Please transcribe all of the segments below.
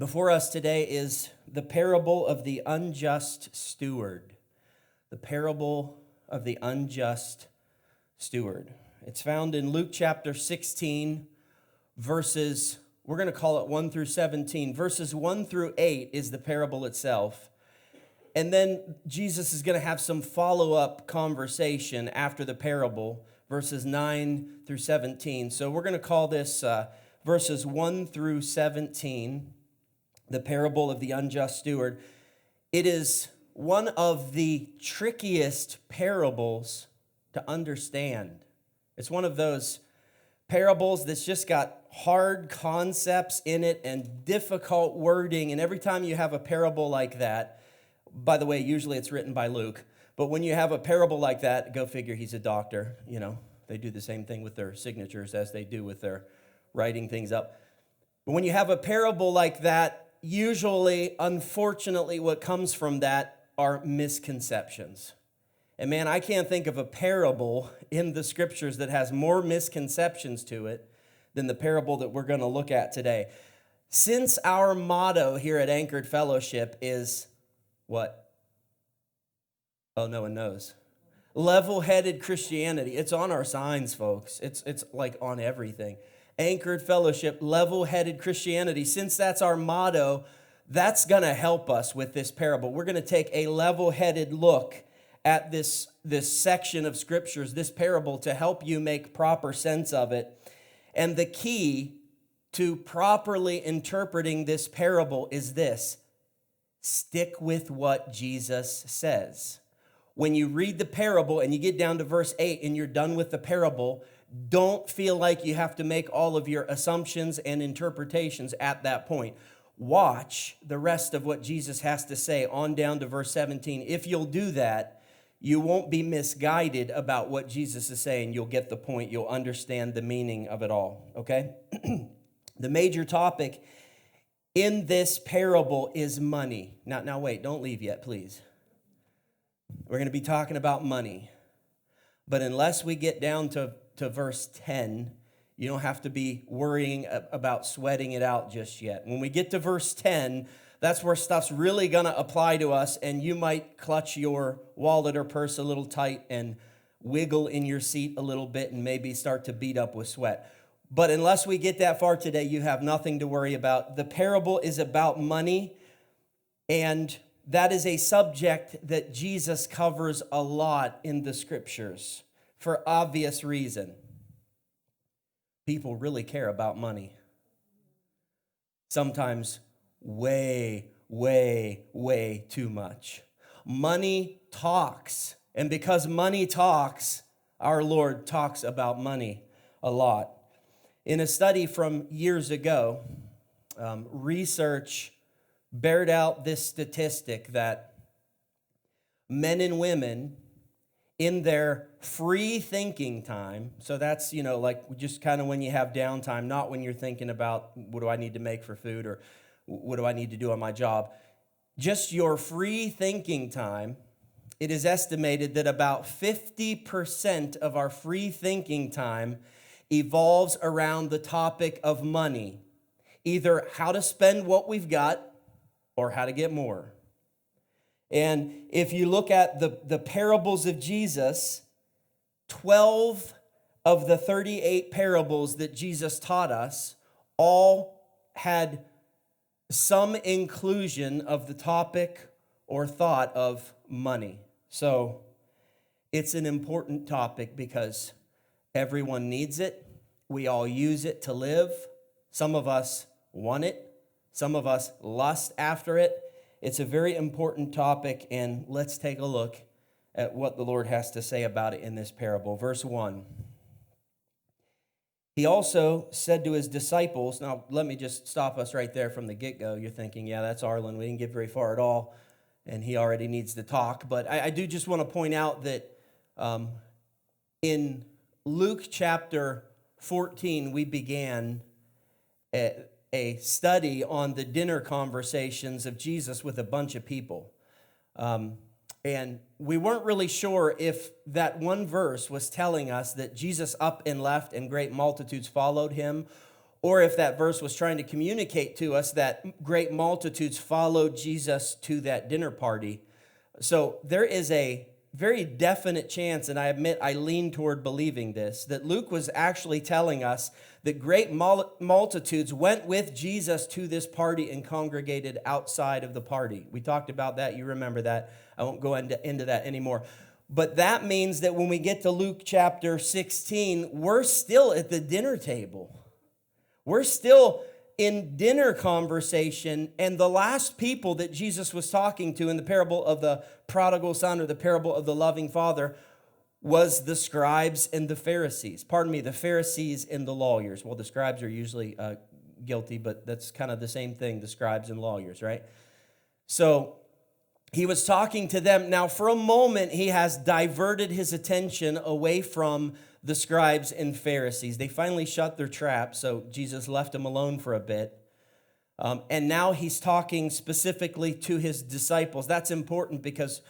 Before us today is the parable of the unjust steward. The parable of the unjust steward. It's found in Luke chapter 16, verses, we're going to call it 1 through 17. Verses 1 through 8 is the parable itself. And then Jesus is going to have some follow-up conversation after the parable, verses 9 through 17. So we're going to call this verses 1 through 17, the parable of the unjust steward. It is one of the trickiest parables to understand. It's one of those parables that's just got hard concepts in it and difficult wording. And every time you have a parable like that, by the way, usually it's written by Luke, but when you have a parable like that, go figure, he's a doctor. You know, they do the same thing with their signatures as they do with their writing things up. But when you have a parable like that, usually, unfortunately, what comes from that are misconceptions. And man, I can't think of a parable in the scriptures that has more misconceptions to it than the parable that we're going to look at today. Since our motto here at Anchored Fellowship is what? Oh, no one knows. Level-headed Christianity. It's on our signs, folks. It's like on everything. Anchored Fellowship, level-headed Christianity. Since that's our motto, that's going to help us with this parable. We're going to take a level-headed look at this section of scriptures, this parable, to help you make proper sense of it. And the key to properly interpreting this parable is this: stick with what Jesus says. When you read the parable and you get down to verse 8 and you're done with the parable, don't feel like you have to make all of your assumptions and interpretations at that point. Watch the rest of what Jesus has to say on down to verse 17. If you'll do that, you won't be misguided about what Jesus is saying. You'll get the point. You'll understand the meaning of it all, okay? The major topic in this parable is money. Now wait, don't leave yet, please. We're going to be talking about money. But unless we get down to verse 10, you don't have to be worrying about sweating it out just yet. When we get to verse 10, that's where stuff's really going to apply to us, and you might clutch your wallet or purse a little tight and wiggle in your seat a little bit and maybe start to beat up with sweat. But unless we get that far today, you have nothing to worry about. The parable is about money, and that is a subject that Jesus covers a lot in the scriptures for obvious reason. People really care about money. Sometimes way too much. Money talks. And because money talks, our Lord talks about money a lot. In a study from years ago, research bared out this statistic that men and women in their free thinking time, so that's, like just kind of when you have downtime, not when you're thinking about what do I need to make for food or what do I need to do on my job, just your free thinking time, it is estimated that about 50% of our free thinking time evolves around the topic of money, either how to spend what we've got or how to get more. And if you look at the parables of Jesus, 12 of the 38 parables that Jesus taught us all had some inclusion of the topic or thought of money. So it's an important topic because everyone needs it. We all use it to live. Some of us want it. Some of us lust after it. It's a very important topic, and let's take a look at what the Lord has to say about it in this parable. Verse 1. He also said to his disciples, now let me just stop us right there from the get-go. You're thinking, yeah, that's Arlyn. We didn't get very far at all, and he already needs to talk. But I do just want to point out that in Luke chapter 14, we began a study on the dinner conversations of Jesus with a bunch of people. And we weren't really sure if that one verse was telling us that Jesus up and left and great multitudes followed him, or if that verse was trying to communicate to us that great multitudes followed Jesus to that dinner party. So there is a very definite chance, and I admit I lean toward believing this, that Luke was actually telling us that great multitudes went with Jesus to this party and congregated outside of the party. We talked about that. You remember that. I won't go into that anymore. But that means that when we get to Luke chapter 16, we're still at the dinner table. We're still in dinner conversation, and the last people that Jesus was talking to in the parable of the prodigal son or the parable of the loving father was the scribes and the Pharisees. Pardon me, the Pharisees and the lawyers. Well, the scribes are usually guilty, but that's kind of the same thing, the scribes and lawyers, right? So he was talking to them. Now, for a moment, he has diverted his attention away from the scribes and Pharisees. They finally shut their trap, so Jesus left them alone for a bit. And now he's talking specifically to his disciples. That's important because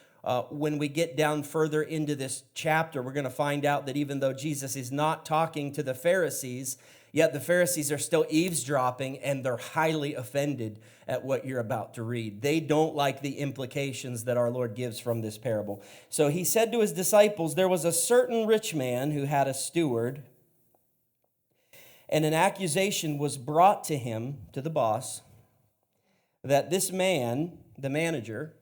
when we get down further into this chapter, we're going to find out that even though Jesus is not talking to the Pharisees, yet the Pharisees are still eavesdropping, and they're highly offended at what you're about to read. They don't like the implications that our Lord gives from this parable. So he said to his disciples, there was a certain rich man who had a steward, and an accusation was brought to him, to the boss, that this man, the manager,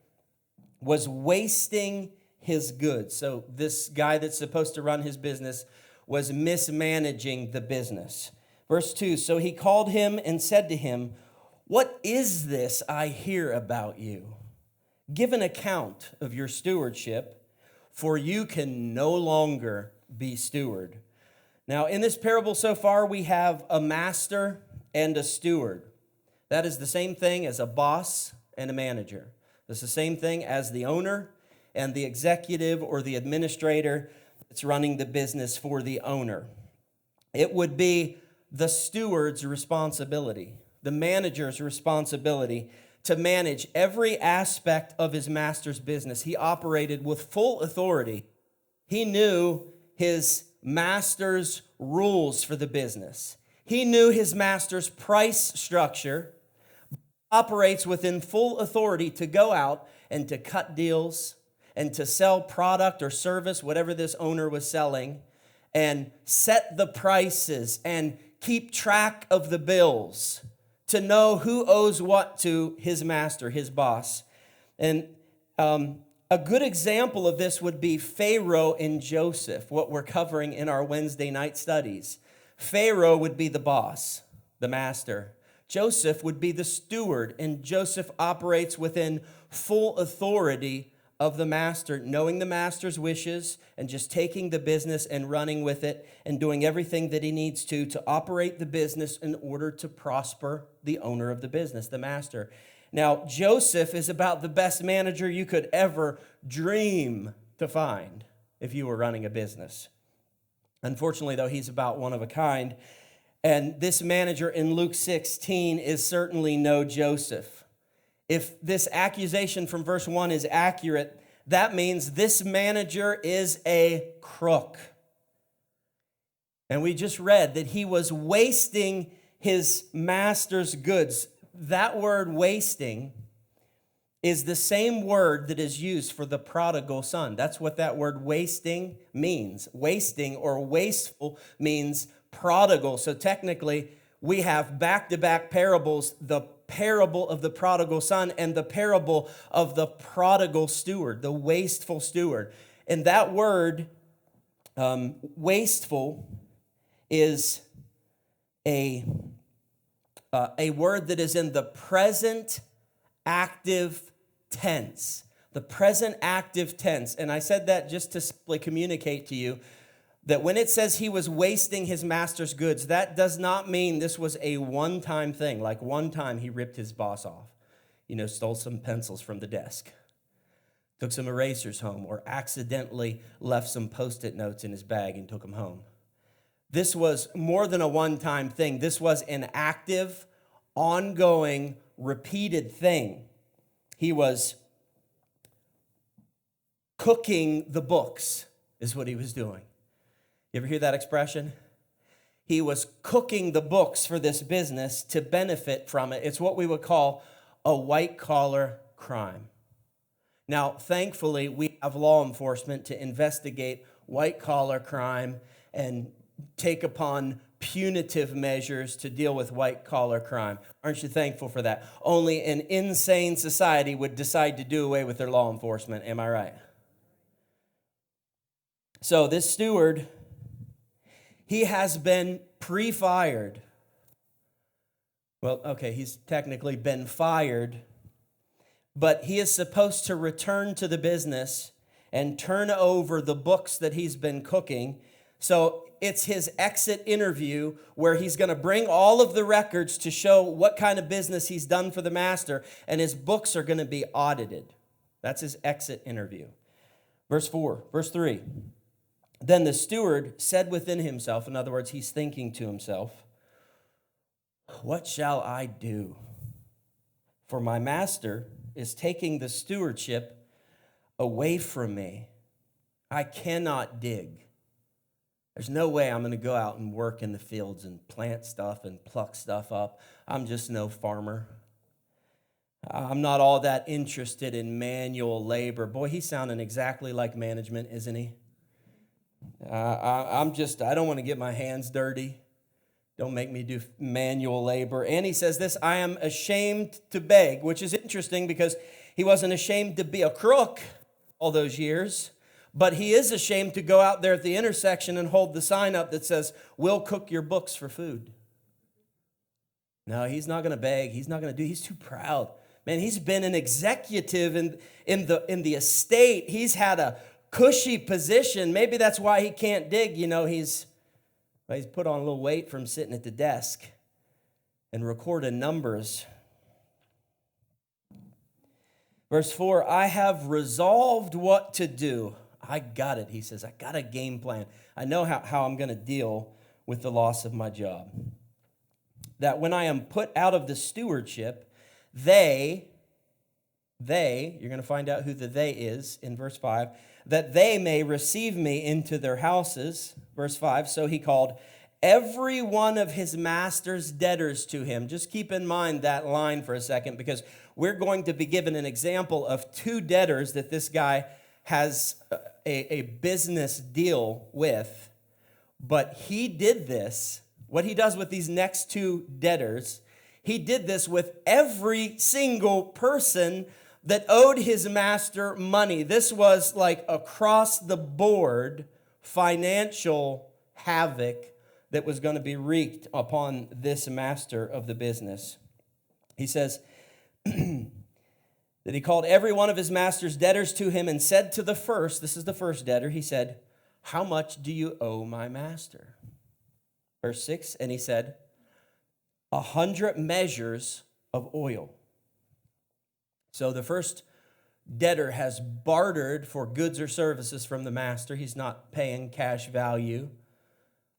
was wasting his goods. So this guy that's supposed to run his business was mismanaging the business. Verse 2, so he called him and said to him, what is this I hear about you? Give an account of your stewardship, for you can no longer be steward. Now, in this parable so far, we have a master and a steward. That is the same thing as a boss and a manager. It's the same thing as the owner and the executive or the administrator that's running the business for the owner. It would be the steward's responsibility, the manager's responsibility to manage every aspect of his master's business. He operated with full authority. He knew his master's rules for the business. He knew his master's price structure, operates within full authority to go out and to cut deals and to sell product or service, whatever this owner was selling, and set the prices and keep track of the bills to know who owes what to his master, his boss. And a good example of this would be Pharaoh and Joseph, what we're covering in our Wednesday night studies. Pharaoh would be the boss, the master. Joseph would be the steward, and Joseph operates within full authority of the master, knowing the master's wishes and just taking the business and running with it and doing everything that he needs to operate the business in order to prosper the owner of the business, the master. Now, Joseph is about the best manager you could ever dream to find if you were running a business. Unfortunately, though, he's about one of a kind. And this manager in Luke 16 is certainly no Joseph. If this accusation from verse 1 is accurate, that means this manager is a crook. And we just read that he was wasting his master's goods. That word wasting is the same word that is used for the prodigal son. That's what that word wasting means. Wasting or wasteful means prodigal. So technically, we have back-to-back parables, the parable of the prodigal son and the parable of the prodigal steward, the wasteful steward. And that word, wasteful, is a word that is in the present active tense. The present active tense. And I said that just to simply communicate to you that when it says he was wasting his master's goods, that does not mean this was a one-time thing. Like one time he ripped his boss off, stole some pencils from the desk, took some erasers home, or accidentally left some Post-it notes in his bag and took them home. This was more than a one-time thing. This was an active, ongoing, repeated thing. He was cooking the books, is what he was doing. You ever hear that expression? he was cooking the books for this business to benefit from it. It's what we would call a white-collar crime. Now, thankfully, we have law enforcement to investigate white-collar crime and take upon punitive measures to deal with white-collar crime. Aren't you thankful for that? Only an insane society would decide to do away with their law enforcement. Am I right? So this steward, he has been pre-fired. Well, okay, he's technically been fired, but he is supposed to return to the business and turn over the books that he's been cooking. So it's his exit interview where he's going to bring all of the records to show what kind of business he's done for the master, and his books are going to be audited. That's his exit interview. Verse 3. Then the steward said within himself, in other words, he's thinking to himself, what shall I do? For my master is taking the stewardship away from me. I cannot dig. There's no way I'm going to go out and work in the fields and plant stuff and pluck stuff up. I'm just no farmer. I'm not all that interested in manual labor. Boy, he's sounding exactly like management, isn't he? I don't want to get my hands dirty. Don't make me do manual labor. And he says this, I am ashamed to beg, which is interesting because he wasn't ashamed to be a crook all those years. But he is ashamed to go out there at the intersection and hold the sign up that says, we'll cook your books for food. No, he's not going to beg. He's not going to do. He's too proud. Man, he's been an executive in the estate. He's had a cushy position. Maybe that's why he can't dig. You know, he's put on a little weight from sitting at the desk and recording numbers. Verse 4, I have resolved what to do. I got it, he says. I got a game plan. I know how I'm going to deal with the loss of my job. That when I am put out of the stewardship, you're going to find out who the they is in verse 5, that they may receive me into their houses. Verse 5, so he called every one of his master's debtors to him. Just keep in mind that line for a second, because we're going to be given an example of two debtors that this guy has a business deal with. But he did this, what he does with these next two debtors, he did this with every single person that owed his master money. This was like across the board financial havoc that was going to be wreaked upon this master of the business. He says that he called every one of his master's debtors to him and said to the first, this is the first debtor, he said, how much do you owe my master? Verse 6, and he said, 100 measures of oil. So the first debtor has bartered for goods or services from the master. He's not paying cash value,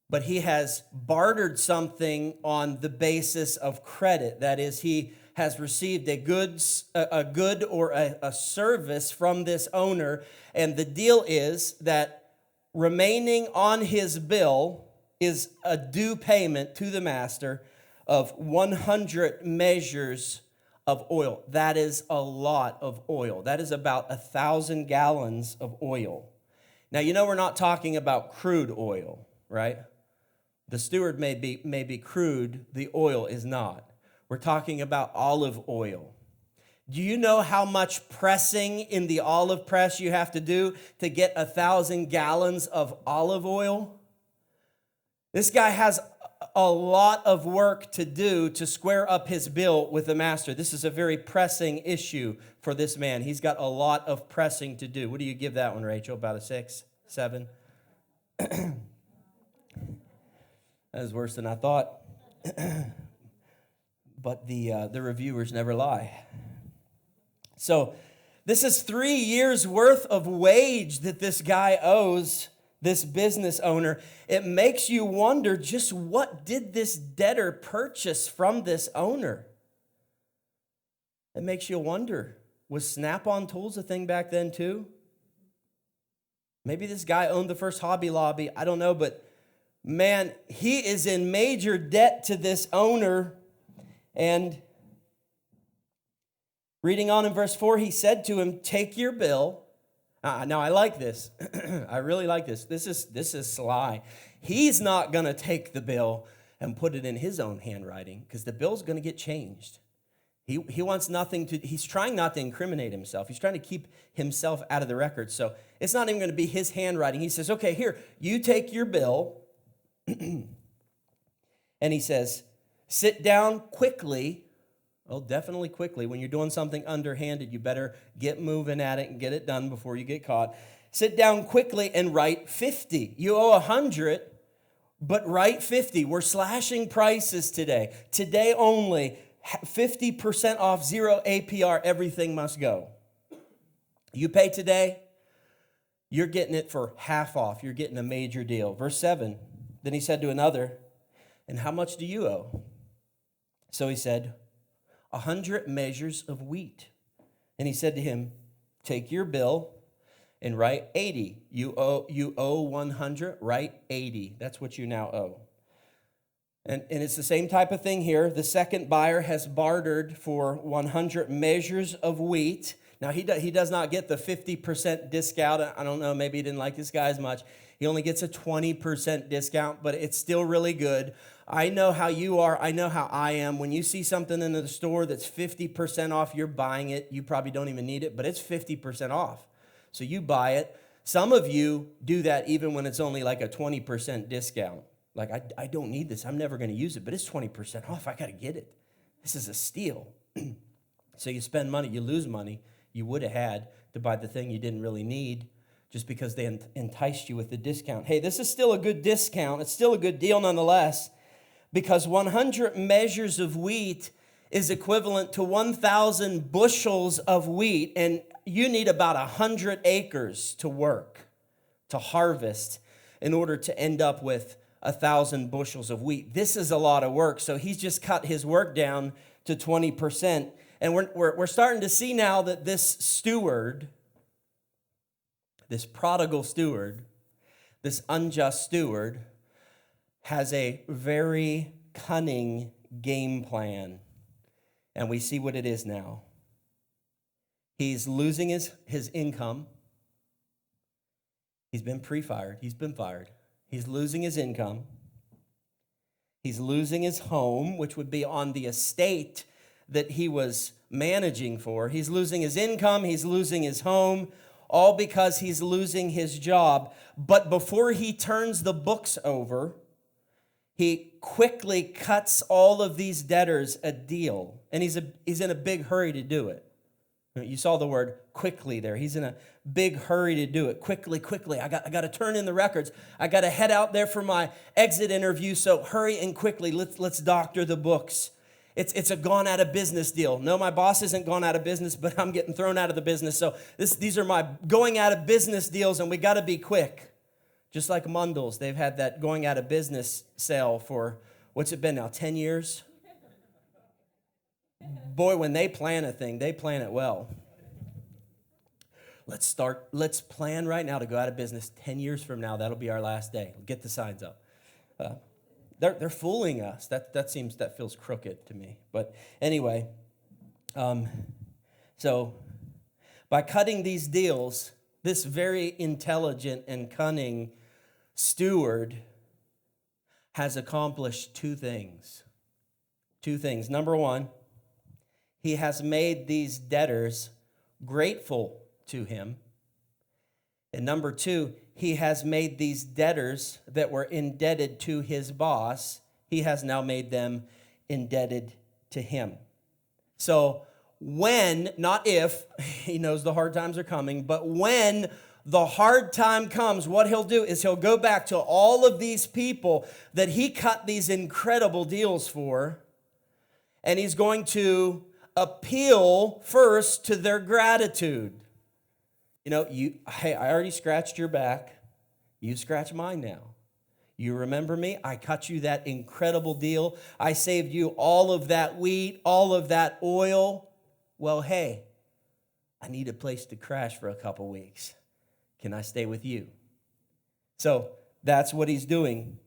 but he has bartered something on the basis of credit. That is, he has received a good or a service from this owner, and the deal is that remaining on his bill is a due payment to the master of 100 measures of oil. That is a lot of oil. That is about 1,000 gallons of oil. Now, you know we're not talking about crude oil, right? The steward may be crude, the oil is not. We're talking about olive oil. Do you know how much pressing in the olive press you have to do to get 1,000 gallons of olive oil? This guy has a lot of work to do to square up his bill with the master. This is a very pressing issue for this man. He's got a lot of pressing to do. What do you give that one, Rachel? About a 6, 7? That is worse than I thought. But the reviewers never lie. So this is 3 years worth of wage that this guy owes this business owner. It makes you wonder, just what did this debtor purchase from this owner? It makes you wonder, was Snap-on tools a thing back then too? Maybe this guy owned the first Hobby Lobby. I don't know, but man, he is in major debt to this owner. And reading on in verse 4, he said to him, take your bill. Now, I like this. I really like this. This is sly. He's not going to take the bill and put it in his own handwriting because the bill's going to get changed. He wants nothing to, he's trying not to incriminate himself. He's trying to keep himself out of the record. So it's not even going to be his handwriting. He says, okay, here, you take your bill. And he says, sit down quickly. Oh, definitely quickly. When you're doing something underhanded, you better get moving at it and get it done before you get caught. Sit down quickly and write 50. You owe 100, but write 50. We're slashing prices today. Today only, 50% off, 0 APR, everything must go. You pay today, you're getting it for half off. You're getting a major deal. Verse 7, then he said to another, and how much do you owe? So he said, 100 measures of wheat. And he said to him, take your bill and write 80. You owe 100, write 80. That's what you now owe. And it's the same type of thing here. The second buyer has bartered for 100 measures of wheat. Now, he does not get the 50% discount. I don't know, maybe he didn't like this guy as much. He only gets a 20% discount, but it's still really good. I know how you are. I know how I am. When you see something in the store that's 50% off, you're buying it. You probably don't even need it, but it's 50% off. So you buy it. Some of you do that even when it's only like a 20% discount. Like, I don't need this. I'm never going to use it, but it's 20% off. I got to get it. This is a steal. So you spend money, you lose money you would have had to buy the thing you didn't really need just because they enticed you with the discount. Hey, this is still a good discount. It's still a good deal nonetheless, because 100 measures of wheat is equivalent to 1,000 bushels of wheat, and you need about 100 acres to work, to harvest, in order to end up with 1,000 bushels of wheat. This is a lot of work, so he's just cut his work down to 20%. And we're starting to see now that this steward, this prodigal steward, this unjust steward, has a very cunning game plan. And we see what it is now. He's losing his income. He's been pre-fired. He's been fired. He's losing his income. He's losing his home, which would be on the estate that he was managing for. He's losing his income. He's losing his home, all because he's losing his job. But before he turns the books over, he quickly cuts all of these debtors a deal. And he's in a big hurry to do it. You saw the word quickly there. He's in a big hurry to do it. Quickly. I got to turn in the records. I got to head out there for my exit interview. So hurry and quickly. Let's doctor the books. It's a gone out of business deal. No, my boss isn't gone out of business, but I'm getting thrown out of the business. So these are my going out of business deals, and we got to be quick. Just like Mundell's, they've had that going out of business sale for, what's it been now, 10 years? Boy, when they plan a thing, they plan it well. Let's plan right now to go out of business 10 years from now. That'll be our last day. We'll get the signs up. They're fooling us. That feels crooked to me. But anyway, so by cutting these deals, this very intelligent and cunning steward has accomplished two things. Number one, he has made these debtors grateful to him. And number two, he has made these debtors that were indebted to his boss, he has now made them indebted to him. So when, not if, he knows the hard times are coming, but when the hard time comes, what he'll do is he'll go back to all of these people that he cut these incredible deals for, and he's going to appeal first to their gratitude. Hey, I already scratched your back. You scratch mine now. You remember me? I cut you that incredible deal. I saved you all of that wheat, all of that oil. Well, hey, I need a place to crash for a couple weeks. Can I stay with you? So that's what he's doing.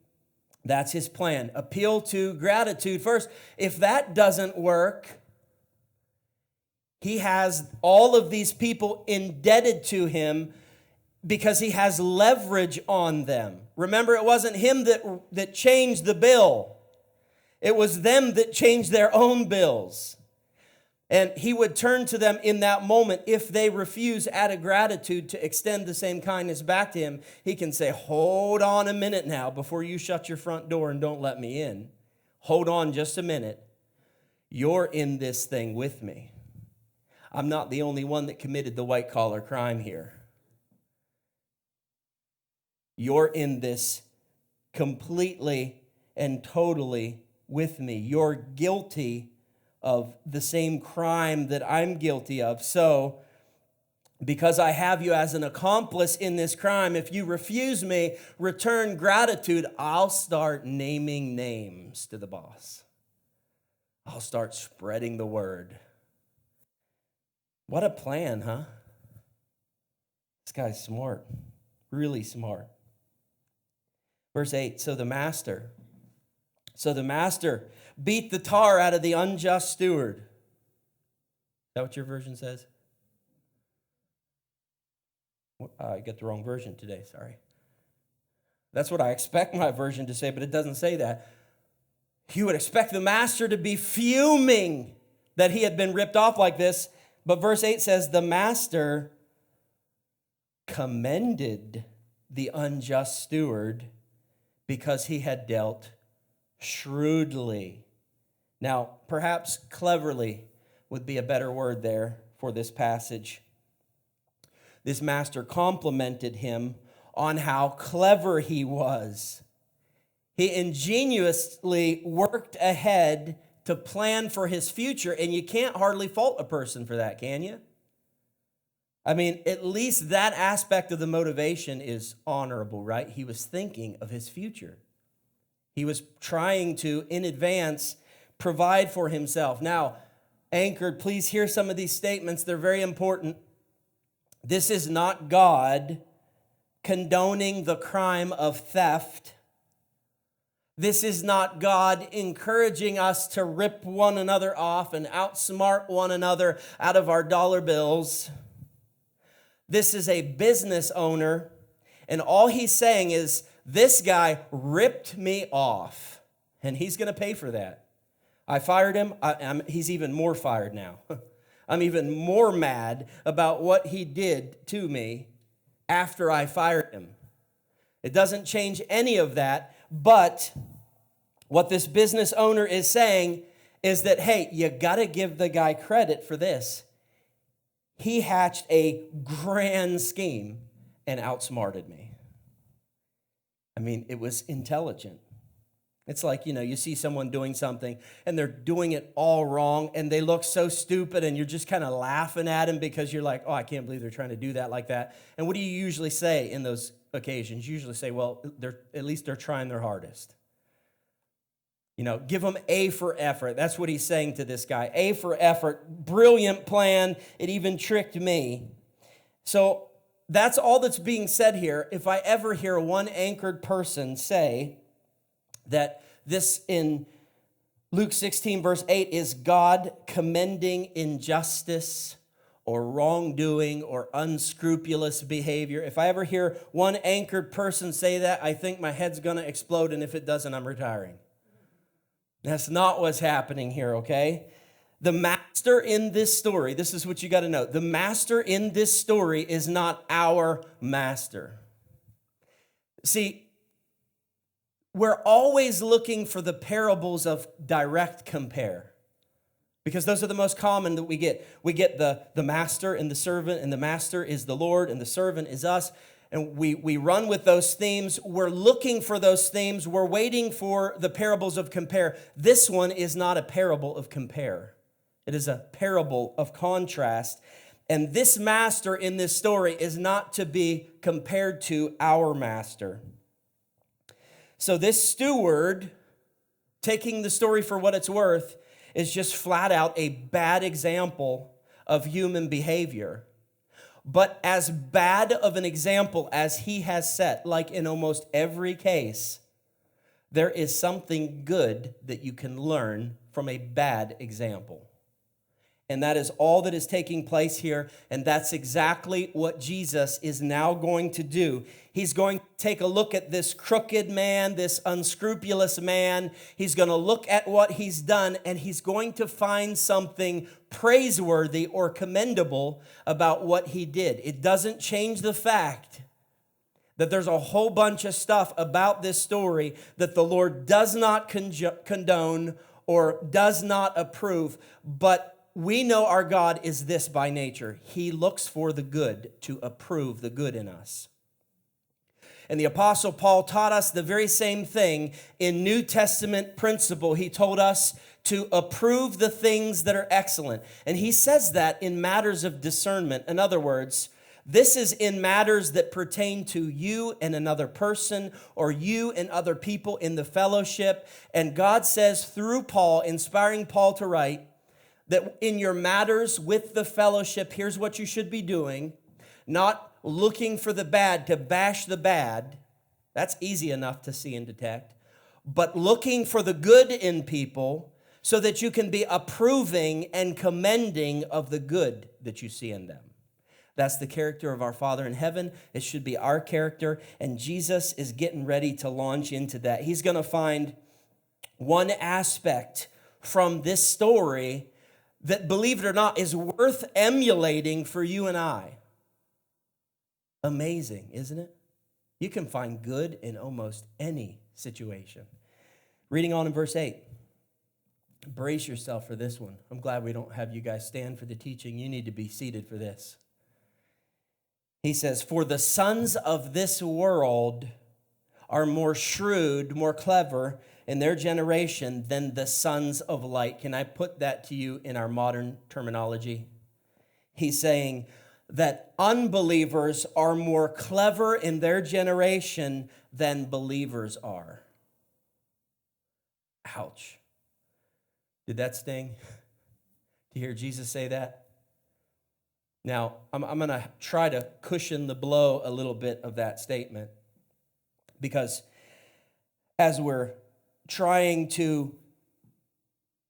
That's his plan. Appeal to gratitude first. If that doesn't work, he has all of these people indebted to him because he has leverage on them. Remember, it wasn't him that changed the bill. It was them that changed their own bills. And he would turn to them in that moment. If they refuse out of gratitude to extend the same kindness back to him, he can say, hold on a minute now before you shut your front door and don't let me in. Hold on just a minute. You're in this thing with me. I'm not the only one that committed the white-collar crime here. You're in this completely and totally with me. You're guilty of the same crime that I'm guilty of. So, because I have you as an accomplice in this crime, if you refuse me, return gratitude, I'll start naming names to the boss. I'll start spreading the word. What a plan, huh? This guy's smart, really smart. Verse 8, so the master beat the tar out of the unjust steward. Is that what your version says? I got the wrong version today, sorry. That's what I expect my version to say, but it doesn't say that. You would expect the master to be fuming that he had been ripped off like this, but verse 8 says, the master commended the unjust steward because he had dealt shrewdly. Now, perhaps cleverly would be a better word there for this passage. This master complimented him on how clever he was. He ingeniously worked ahead to plan for his future, and you can't hardly fault a person for that, can you? I mean, at least that aspect of the motivation is honorable, right? He was thinking of his future. He was trying to, in advance, provide for himself. Now, anchored, please hear some of these statements. They're very important. This is not God condoning the crime of theft. This is not God encouraging us to rip one another off and outsmart one another out of our dollar bills. This is a business owner, and all he's saying is, this guy ripped me off, and he's going to pay for that. I fired him. He's even more fired now. I'm even more mad about what he did to me after I fired him. It doesn't change any of that, but what this business owner is saying is that, hey, you got to give the guy credit for this. He hatched a grand scheme and outsmarted me. I mean, it was intelligent. It's like, you see someone doing something and they're doing it all wrong and they look so stupid and you're just kind of laughing at them because you're like, oh, I can't believe they're trying to do that like that. And what do you usually say in those occasions? You usually say, well, at least they're trying their hardest. Give them A for effort. That's what he's saying to this guy. A for effort. Brilliant plan. It even tricked me. So that's all that's being said here. If I ever hear one anchored person say that this in Luke 16, verse 8, is God commending injustice or wrongdoing or unscrupulous behavior, if I ever hear one anchored person say that, I think my head's going to explode, and if it doesn't, I'm retiring. That's not what's happening here, okay? The master in this story, this is what you got to know. The master in this story is not our master. See, we're always looking for the parables of direct compare because those are the most common that we get. We get the master and the servant, and the master is the Lord, and the servant is us. And we run with those themes. We're looking for those themes. We're waiting for the parables of compare. This one is not a parable of compare. It is a parable of contrast. And this master in this story is not to be compared to our master. So this steward, taking the story for what it's worth, is just flat out a bad example of human behavior. But as bad of an example as he has set, like in almost every case, there is something good that you can learn from a bad example. And that is all that is taking place here. And that's exactly what Jesus is now going to do. He's going to take a look at this crooked man, this unscrupulous man. He's going to look at what he's done, and he's going to find something praiseworthy or commendable about what he did. It doesn't change the fact that there's a whole bunch of stuff about this story that the Lord does not condone or does not approve, but we know our God is this by nature. He looks for the good to approve the good in us. And the Apostle Paul taught us the very same thing in New Testament principle. He told us to approve the things that are excellent. And he says that in matters of discernment. In other words, this is in matters that pertain to you and another person, or you and other people in the fellowship. And God says through Paul, inspiring Paul to write, that in your matters with the fellowship, here's what you should be doing. Not looking for the bad to bash the bad. That's easy enough to see and detect. But looking for the good in people so that you can be approving and commending of the good that you see in them. That's the character of our Father in heaven. It should be our character. And Jesus is getting ready to launch into that. He's going to find one aspect from this story that, believe it or not, is worth emulating for you and I. Amazing, isn't it? You can find good in almost any situation. Reading on in verse 8. Brace yourself for this one. I'm glad we don't have you guys stand for the teaching. You need to be seated for this. He says, "For the sons of this world are more shrewd, more clever in their generation than the sons of light." Can I put that to you in our modern terminology? He's saying that unbelievers are more clever in their generation than believers are. Ouch. Did that sting? To hear Jesus say that? Now, I'm going to try to cushion the blow a little bit of that statement, because as we're trying to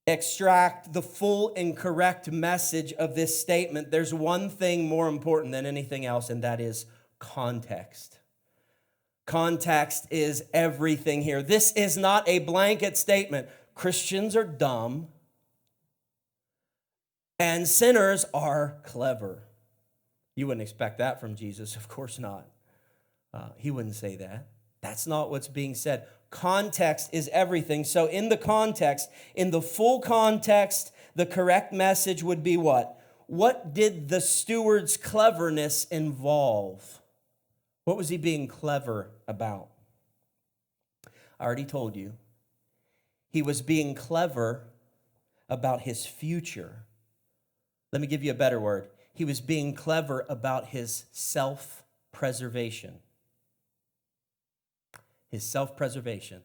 extract the full and correct message of this statement, there's one thing more important than anything else, and that is context. Context is everything here. This is not a blanket statement. Christians are dumb and sinners are clever. You wouldn't expect that from Jesus. Of course not. He wouldn't say that. That's not what's being said. Context is everything. So in the context, in the full context, the correct message would be what? What did the steward's cleverness involve? What was he being clever about? I already told you. He was being clever about his future. Let me give you a better word. He was being clever about his self-preservation. His self-preservation.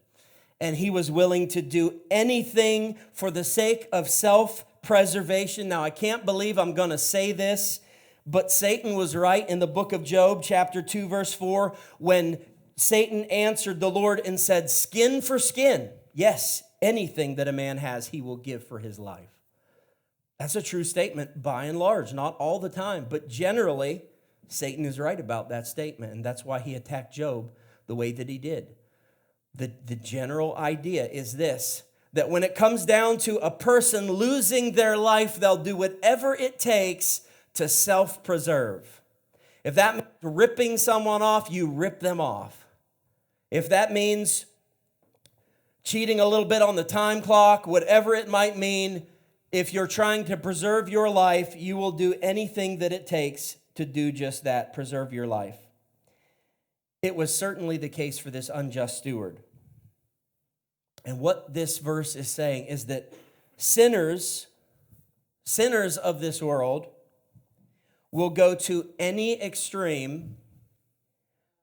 And he was willing to do anything for the sake of self-preservation. Now, I can't believe I'm going to say this, but Satan was right in the book of Job, chapter 2, verse 4, when Satan answered the Lord and said, "Skin for skin. Yes, anything that a man has, he will give for his life." That's a true statement by and large, not all the time, but generally, Satan is right about that statement, and that's why he attacked Job the way that he did. The general idea is this, that when it comes down to a person losing their life, they'll do whatever it takes to self-preserve. If that means ripping someone off, you rip them off. If that means cheating a little bit on the time clock, whatever it might mean, if you're trying to preserve your life, you will do anything that it takes to do just that, preserve your life. It was certainly the case for this unjust steward. And what this verse is saying is that sinners of this world will go to any extreme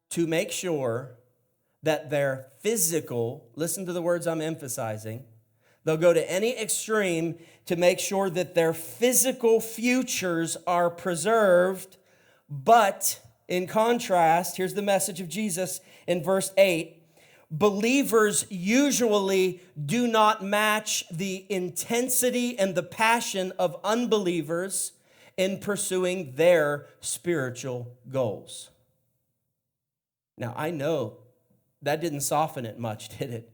to make sure that their physical, listen to the words I'm emphasizing, they'll go to any extreme to make sure that their physical futures are preserved. But in contrast, here's the message of Jesus in verse 8, believers usually do not match the intensity and the passion of unbelievers in pursuing their spiritual goals. Now, I know that didn't soften it much, did it?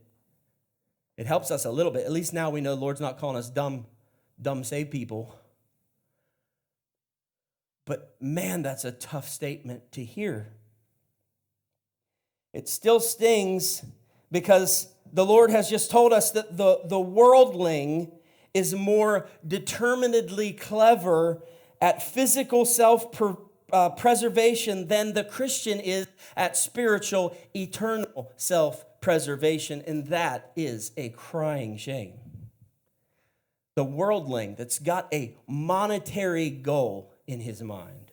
It helps us a little bit. At least now we know the Lord's not calling us dumb saved people. But man, that's a tough statement to hear. It still stings because the Lord has just told us that the worldling is more determinedly clever at physical self-preservation than the Christian is at spiritual, eternal self-preservation, and that is a crying shame. The worldling that's got a monetary goal in his mind,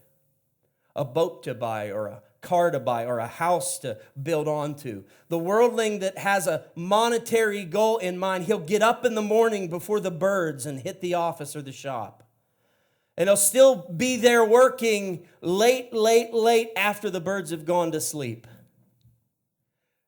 a boat to buy or a car to buy or a house to build onto. The worldling that has a monetary goal in mind, he'll get up in the morning before the birds and hit the office or the shop. And he'll still be there working late after the birds have gone to sleep.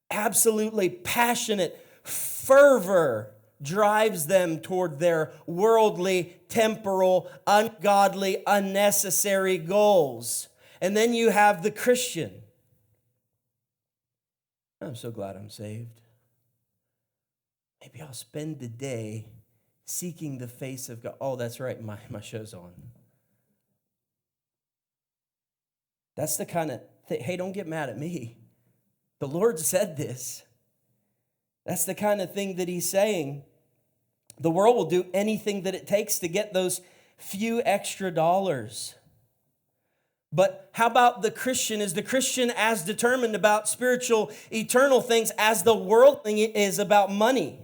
Absolutely passionate fervor drives them toward their worldly, temporal, ungodly, unnecessary goals. And then you have the Christian. I'm so glad I'm saved. Maybe I'll spend the day seeking the face of God. Oh, that's right, my show's on. That's the kind of thing. Hey, don't get mad at me. The Lord said this. That's the kind of thing that he's saying. The world will do anything that it takes to get those few extra dollars. But how about the Christian? Is the Christian as determined about spiritual, eternal things as the worldling is about money?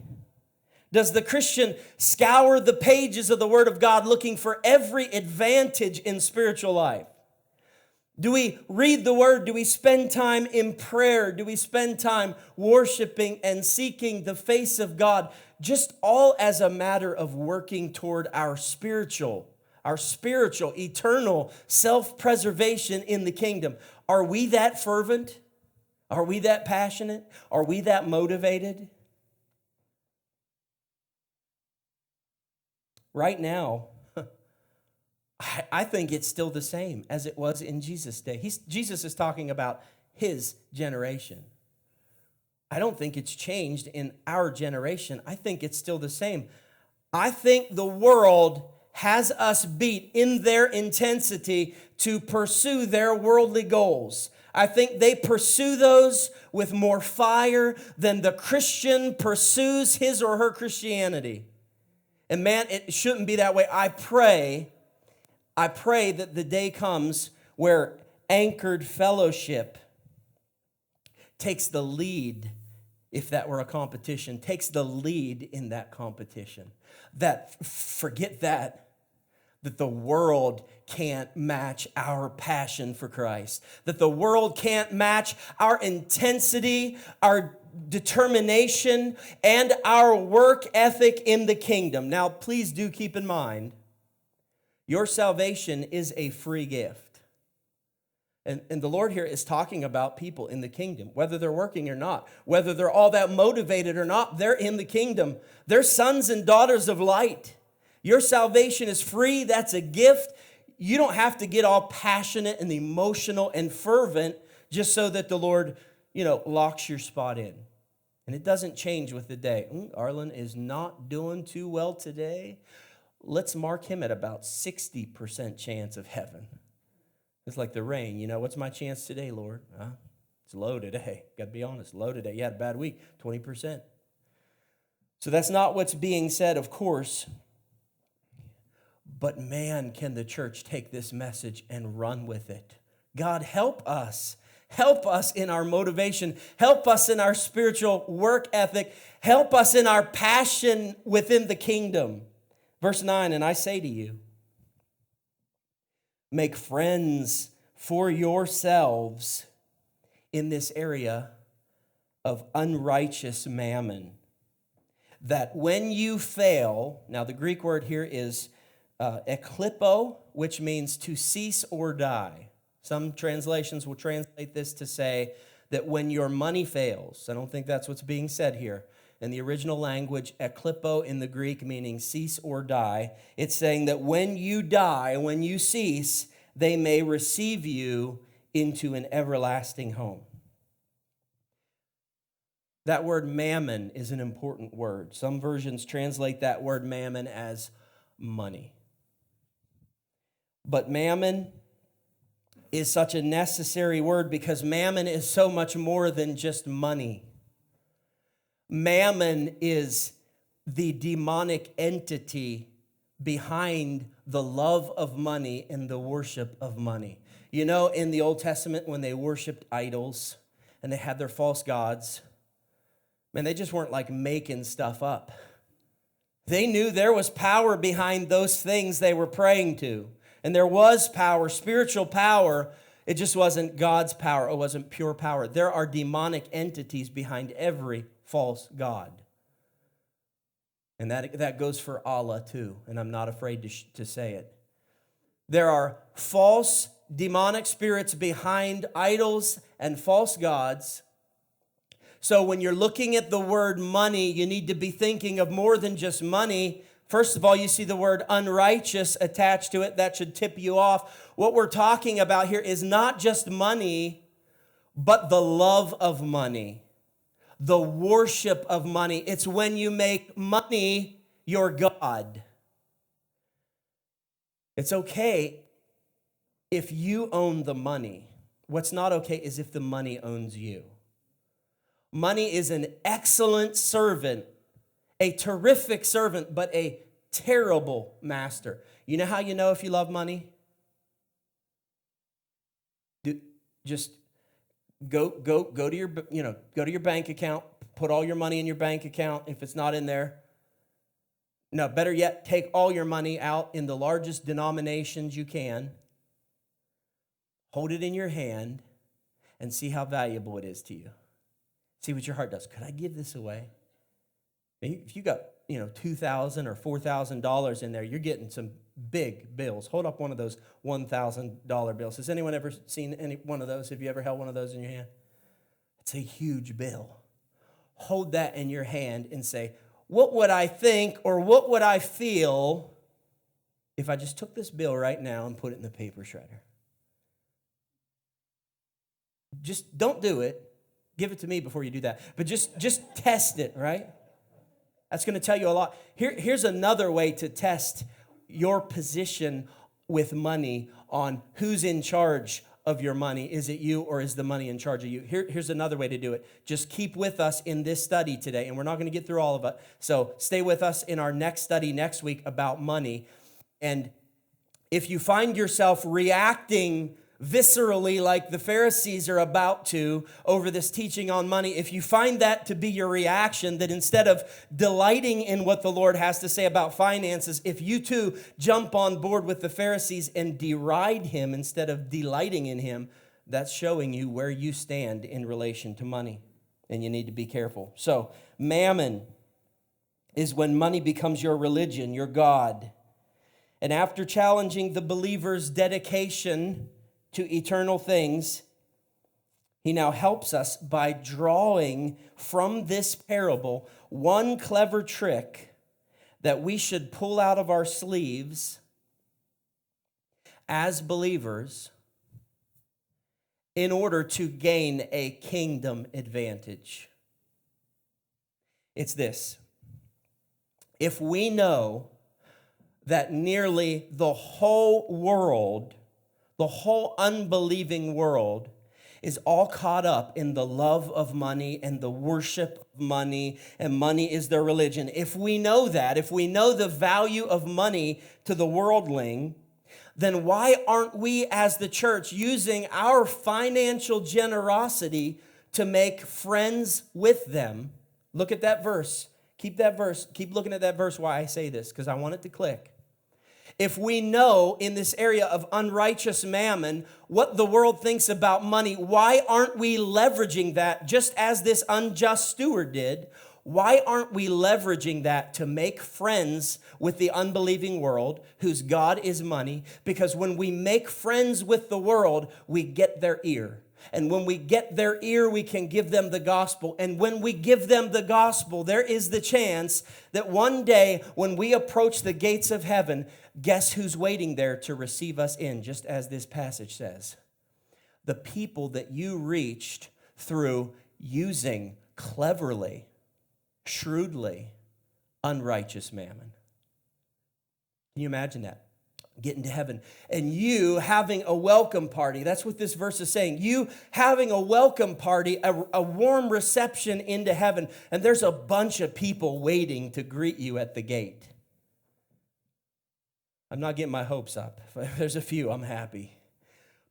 Does the Christian scour the pages of the Word of God looking for every advantage in spiritual life? Do we read the Word? Do we spend time in prayer? Do we spend time worshiping and seeking the face of God? Just all as a matter of working toward our spiritual, eternal self-preservation in the kingdom. Are we that fervent? Are we that passionate? Are we that motivated? Right now, I think it's still the same as it was in Jesus' day. Jesus is talking about his generation. I don't think it's changed in our generation. I think it's still the same. I think the world has us beat in their intensity to pursue their worldly goals. I think they pursue those with more fire than the Christian pursues his or her Christianity. And man, it shouldn't be that way. I pray that the day comes where anchored fellowship takes the lead, if that were a competition, takes the lead in that competition. Forget that the world can't match our passion for Christ, that the world can't match our intensity, our determination, and our work ethic in the kingdom. Now, please do keep in mind, your salvation is a free gift. And the Lord here is talking about people in the kingdom, whether they're working or not, whether they're all that motivated or not, they're in the kingdom. They're sons and daughters of light. Your salvation is free. That's a gift. You don't have to get all passionate and emotional and fervent just so that the Lord, locks your spot in. And it doesn't change with the day. Arlyn is not doing too well today. Let's mark him at about 60% chance of heaven. It's like the rain. What's my chance today, Lord? It's low today. Got to be honest, low today. You had a bad week, 20%. So that's not what's being said, of course. But man, can the church take this message and run with it. God, help us. Help us in our motivation. Help us in our spiritual work ethic. Help us in our passion within the kingdom. Verse 9, and I say to you, make friends for yourselves in this area of unrighteous mammon, that when you fail, now the Greek word here is eklipo, which means to cease or die. Some translations will translate this to say that when your money fails, I don't think that's what's being said here. In the original language, eklipo in the Greek, meaning cease or die, it's saying that when you die, when you cease, they may receive you into an everlasting home. That word mammon is an important word. Some versions translate that word mammon as money. But mammon is such a necessary word because mammon is so much more than just money. Mammon is the demonic entity behind the love of money and the worship of money. You know, in the Old Testament, when they worshiped idols and they had their false gods, man, they just weren't like making stuff up. They knew there was power behind those things they were praying to. And there was power, spiritual power. It just wasn't God's power. It wasn't pure power. There are demonic entities behind every false god. And that goes for Allah too. And I'm not afraid to say it. There are false demonic spirits behind idols and false gods. So when you're looking at the word money, you need to be thinking of more than just money. First of all, you see the word unrighteous attached to it. That should tip you off. What we're talking about here is not just money, but the love of money, the worship of money. It's when you make money your God. It's okay if you own the money. What's not okay is if the money owns you. Money is an excellent servant, a terrific servant, but a terrible master. You know how you know if you love money? Just go to your bank account, put all your money in your bank account if it's not in there. No, better yet, take all your money out in the largest denominations you can. Hold it in your hand and see how valuable it is to you. See what your heart does. Could I give this away? If you got, $2,000 or $4,000 in there, you're getting some big bills. Hold up one of those $1,000 bills. Has anyone ever seen any one of those? Have you ever held one of those in your hand? It's a huge bill. Hold that in your hand and say, what would I think or what would I feel if I just took this bill right now and put it in the paper shredder? Just don't do it. Give it to me before you do that. But just test it, right? That's going to tell you a lot. Here's another way to test your position with money on who's in charge of your money. Is it you or is the money in charge of you? Here's another way to do it. Just keep with us in this study today, and we're not going to get through all of it. So stay with us in our next study next week about money. And if you find yourself reacting viscerally like the Pharisees are about to over this teaching on money, if you find that to be your reaction, that instead of delighting in what the Lord has to say about finances, if you too jump on board with the Pharisees and deride him instead of delighting in him, that's showing you where you stand in relation to money, and you need to be careful. So mammon is when money becomes your religion, your God. And after challenging the believer's dedication to eternal things, he now helps us by drawing from this parable one clever trick that we should pull out of our sleeves as believers in order to gain a kingdom advantage. It's this: if we know that nearly the whole world, the whole unbelieving world, is all caught up in the love of money and the worship of money, and money is their religion. If we know that, if we know the value of money to the worldling, then why aren't we as the church using our financial generosity to make friends with them? Look at that verse. Keep that verse. Keep looking at that verse. Why I say this, because I want it to click. If we know in this area of unrighteous mammon what the world thinks about money, why aren't we leveraging that just as this unjust steward did? Why aren't we leveraging that to make friends with the unbelieving world whose God is money? Because when we make friends with the world, we get their ear. And when we get their ear, we can give them the gospel. And when we give them the gospel, there is the chance that one day when we approach the gates of heaven, guess who's waiting there to receive us in, just as this passage says? The people that you reached through using cleverly, shrewdly, unrighteous mammon. Can you imagine that? Getting to heaven and you having a welcome party. That's what this verse is saying. You having a welcome party, a warm reception into heaven, and there's a bunch of people waiting to greet you at the gate. I'm not getting my hopes up. If there's a few, I'm happy.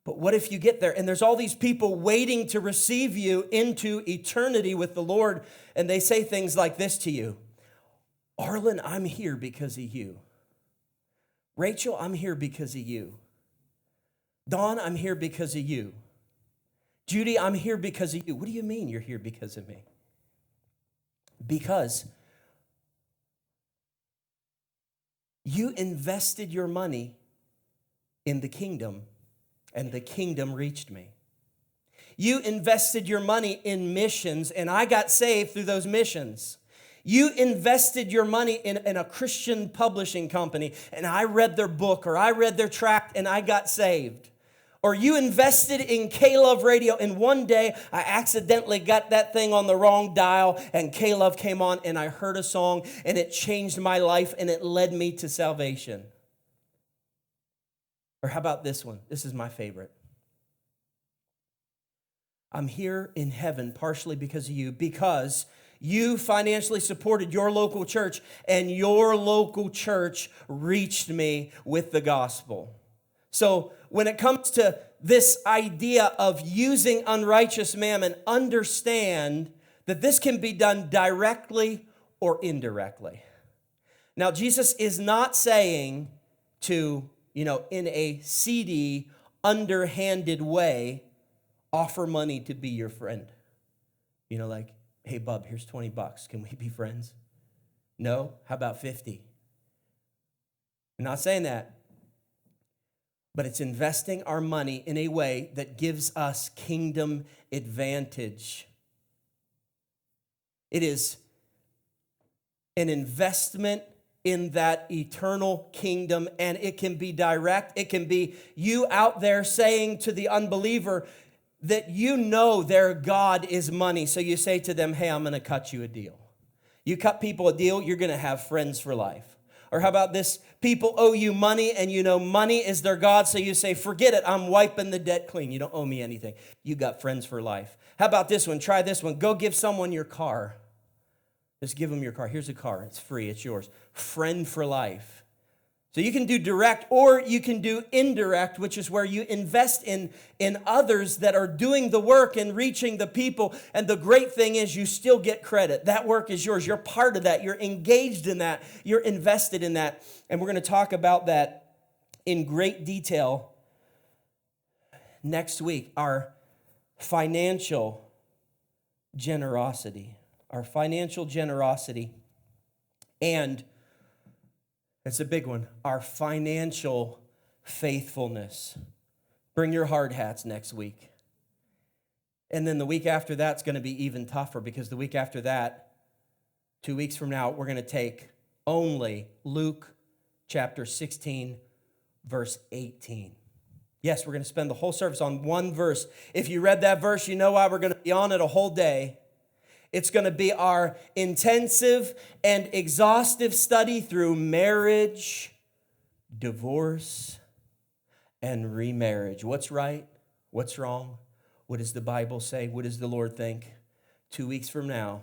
But what if you get there and there's all these people waiting to receive you into eternity with the Lord, and they say things like this to you: Arlyn, I'm here because of you. Rachel, I'm here because of you. Dawn, I'm here because of you. Judy, I'm here because of you. What do you mean you're here because of me? Because you invested your money in the kingdom, and the kingdom reached me. You invested your money in missions, and I got saved through those missions. You invested your money in a Christian publishing company, and I read their book, or I read their tract, and I got saved. Or you invested in K-Love Radio, and one day I accidentally got that thing on the wrong dial, and K-Love came on, and I heard a song, and it changed my life, and it led me to salvation. Or how about this one? This is my favorite. I'm here in heaven partially because of you, because you financially supported your local church, and your local church reached me with the gospel. So when it comes to this idea of using unrighteous mammon, understand that this can be done directly or indirectly. Now, Jesus is not saying to, in a seedy, underhanded way, offer money to be your friend. Like, hey, bub, here's $20. Can we be friends? No? How about 50? I'm not saying that. But it's investing our money in a way that gives us kingdom advantage. It is an investment in that eternal kingdom, and it can be direct. It can be you out there saying to the unbeliever that their God is money. So you say to them, hey, I'm going to cut you a deal. You cut people a deal, you're going to have friends for life. Or how about this? People owe you money, and money is their God. So you say, forget it, I'm wiping the debt clean. You don't owe me anything. You got friends for life. How about this one? Try this one. Go give someone your car. Just give them your car. Here's a car. It's free. It's yours. Friend for life. So you can do direct, or you can do indirect, which is where you invest in others that are doing the work and reaching the people. And the great thing is you still get credit. That work is yours. You're part of that. You're engaged in that. You're invested in that. And we're going to talk about that in great detail next week. Our financial generosity. Our financial generosity. And it's a big one. Our financial faithfulness. Bring your hard hats next week. And then the week after that's going to be even tougher, because the week after that, 2 weeks from now, we're going to take only Luke chapter 16, verse 18. Yes, we're going to spend the whole service on one verse. If you read that verse, you know why we're going to be on it a whole day. It's going to be our intensive and exhaustive study through marriage, divorce, and remarriage. What's right? What's wrong? What does the Bible say? What does the Lord think? 2 weeks from now,